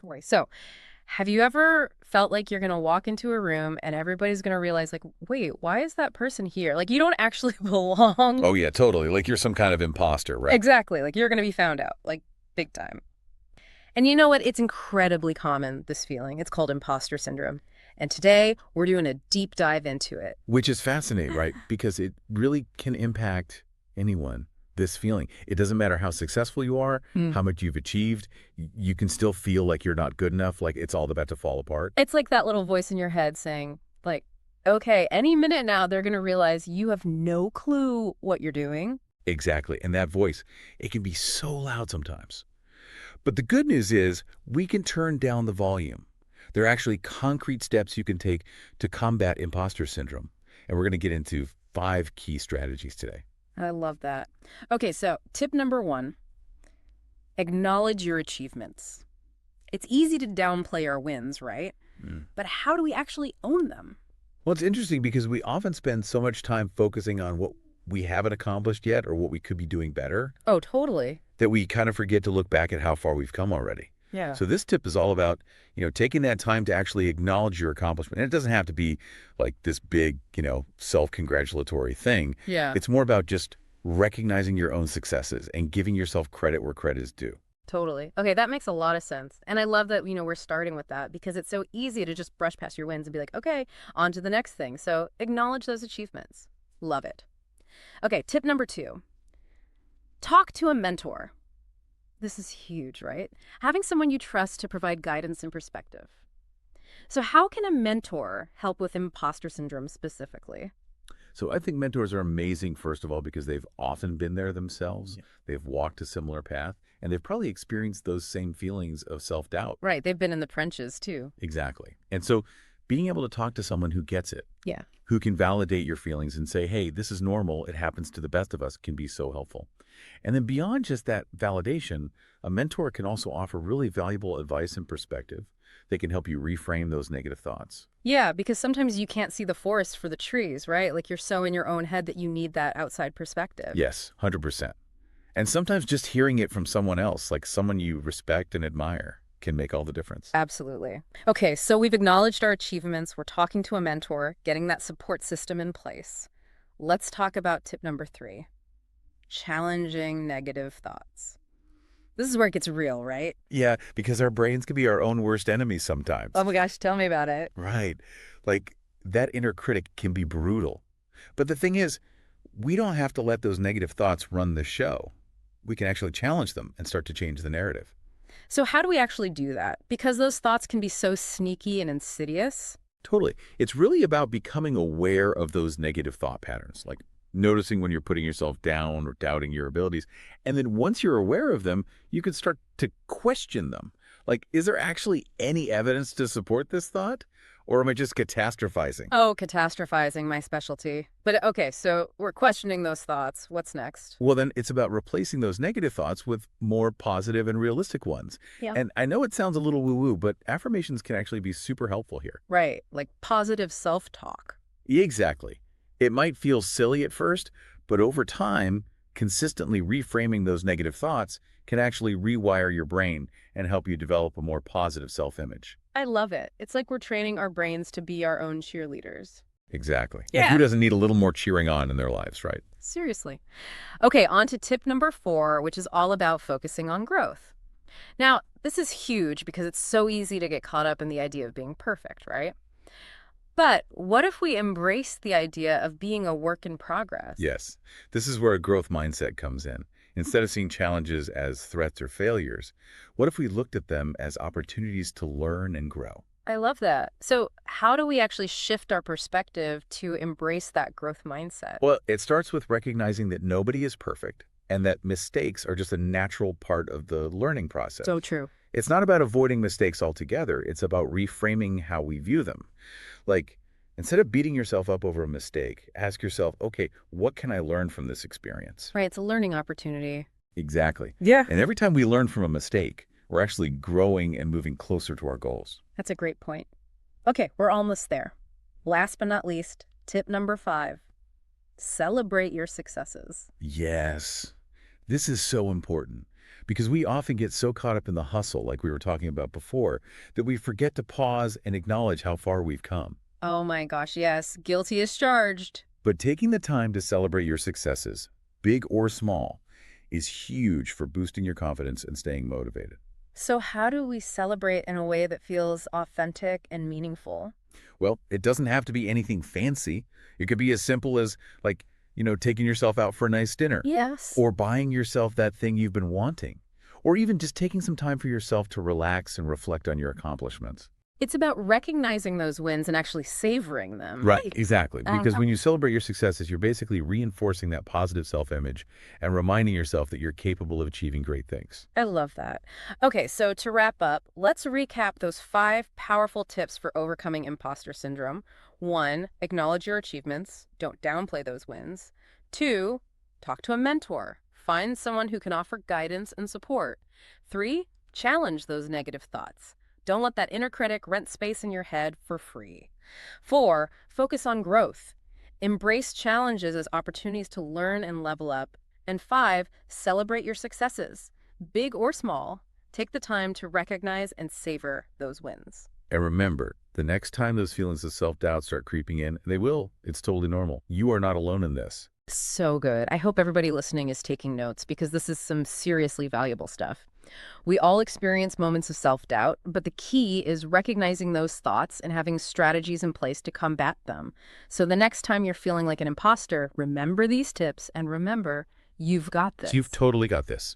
boy. So, have you ever felt like you're going to walk into a room and everybody's going to realize, like, wait, why is that person here? Like, you don't actually belong. Oh, yeah, totally. Like you're some kind of imposter, right? Exactly. Like, you're going to be found out, like, big time. And you know what? It's incredibly common, this feeling. It's called imposter syndrome. And today, we're doing a deep dive into it. Which is fascinating, right? Because it really can impact anyone, this feeling. It doesn't matter how successful you are, Mm. how much you've achieved, you can still feel like you're not good enough, like it's all about to fall apart. It's like that little voice in your head saying, like, okay, any minute now, they're going to realize you have no clue what you're doing. Exactly. And that voice, it can be so loud sometimes. But the good news is we can turn down the volume. There are actually concrete steps you can take to combat imposter syndrome. And we're going to get into 5 key strategies today. I love that. Okay, so tip number 1, acknowledge your achievements. It's easy to downplay our wins, right? Mm. But how do we actually own them? Well, it's interesting because we often spend so much time focusing on what we haven't accomplished yet or what we could be doing better Oh, totally. that we kind of forget to look back at how far we've come already. Yeah. So this tip is all about, taking that time to actually acknowledge your accomplishment. And it doesn't have to be like this big, self-congratulatory thing. Yeah, It's more about just recognizing your own successes and giving yourself credit where credit is due. totally. Okay, that makes a lot of sense. And I love that, we're starting with that because it's so easy to just brush past your wins and be like, okay, on to the next thing. So acknowledge those achievements. Love it. Okay, tip number 2, talk to a mentor. This is huge, right? Having someone you trust to provide guidance and perspective. So how can a mentor help with imposter syndrome specifically? So I think mentors are amazing, first of all, because they've often been there themselves. Yeah. They've walked a similar path, and they've probably experienced those same feelings of self-doubt. Right, they've been in the trenches too. Exactly. And so being able to talk to someone who gets it, Yeah. who can validate your feelings and say, hey, this is normal, it happens to the best of us, can be so helpful. And then beyond just that validation, a mentor can also offer really valuable advice and perspective. They can help you reframe those negative thoughts. Yeah, because sometimes you can't see the forest for the trees, right? Like you're so in your own head that you need that outside perspective. Yes, 100%. And sometimes just hearing it from someone else, like someone you respect and admire, can make all the difference. Absolutely. Okay, so we've acknowledged our achievements. We're talking to a mentor, getting that support system in place. Let's talk about tip number 3, challenging negative thoughts. This is where it gets real, right? Yeah, because our brains can be our own worst enemies sometimes. Oh my gosh, tell me about it. Right. Like that inner critic can be brutal. But the thing is, we don't have to let those negative thoughts run the show. We can actually challenge them and start to change the narrative. So how do we actually do that? Because those thoughts can be so sneaky and insidious. Totally. It's really about becoming aware of those negative thought patterns, like noticing when you're putting yourself down or doubting your abilities. And then once you're aware of them, you can start to question them. Like, is there actually any evidence to support this thought? Or am I just catastrophizing? Oh, catastrophizing, my specialty. But okay, so we're questioning those thoughts. What's next? Well, then it's about replacing those negative thoughts with more positive and realistic ones. Yeah. And I know it sounds a little woo-woo, but affirmations can actually be super helpful here. Right, like positive self-talk. Exactly. It might feel silly at first, but over time, consistently reframing those negative thoughts can actually rewire your brain and help you develop a more positive self-image. I love it. It's like we're training our brains to be our own cheerleaders. Exactly. Yeah. And who doesn't need a little more cheering on in their lives, right? Seriously. Okay, on to tip number 4, which is all about focusing on growth. Now, this is huge because it's so easy to get caught up in the idea of being perfect, right? But what if we embrace the idea of being a work in progress? Yes. This is where a growth mindset comes in. Instead of seeing challenges as threats or failures, what if we looked at them as opportunities to learn and grow? I love that. So how do we actually shift our perspective to embrace that growth mindset? Well, it starts with recognizing that nobody is perfect and that mistakes are just a natural part of the learning process. So true. It's not about avoiding mistakes altogether. It's about reframing how we view them. Like, instead of beating yourself up over a mistake, ask yourself, okay, what can I learn from this experience? Right, it's a learning opportunity. Exactly. Yeah. And every time we learn from a mistake, we're actually growing and moving closer to our goals. That's a great point. Okay, we're almost there. Last but not least, tip number 5, celebrate your successes. Yes, this is so important because we often get so caught up in the hustle, like we were talking about before, that we forget to pause and acknowledge how far we've come. Oh my gosh, yes. Guilty as charged. But taking the time to celebrate your successes, big or small, is huge for boosting your confidence and staying motivated. So how do we celebrate in a way that feels authentic and meaningful? Well, it doesn't have to be anything fancy. It could be as simple as, like, taking yourself out for a nice dinner, Yes. or buying yourself that thing you've been wanting, or even just taking some time for yourself to relax and reflect on your accomplishments. It's about recognizing those wins and actually savoring them. Right, Right. exactly. Because when you celebrate your successes, you're basically reinforcing that positive self-image and reminding yourself that you're capable of achieving great things. I love that. Okay, so to wrap up, let's recap those 5 powerful tips for overcoming imposter syndrome. 1, acknowledge your achievements. Don't downplay those wins. 2, talk to a mentor. Find someone who can offer guidance and support. 3, challenge those negative thoughts. Don't let that inner critic rent space in your head for free. 4, focus on growth. Embrace challenges as opportunities to learn and level up. And 5, celebrate your successes, big or small. Take the time to recognize and savor those wins. And remember, the next time those feelings of self-doubt start creeping in, they will, it's totally normal. You are not alone in this. So good. I hope everybody listening is taking notes because this is some seriously valuable stuff. We all experience moments of self-doubt, but the key is recognizing those thoughts and having strategies in place to combat them. So the next time you're feeling like an imposter, remember these tips and remember, you've got So you've this. totally got this.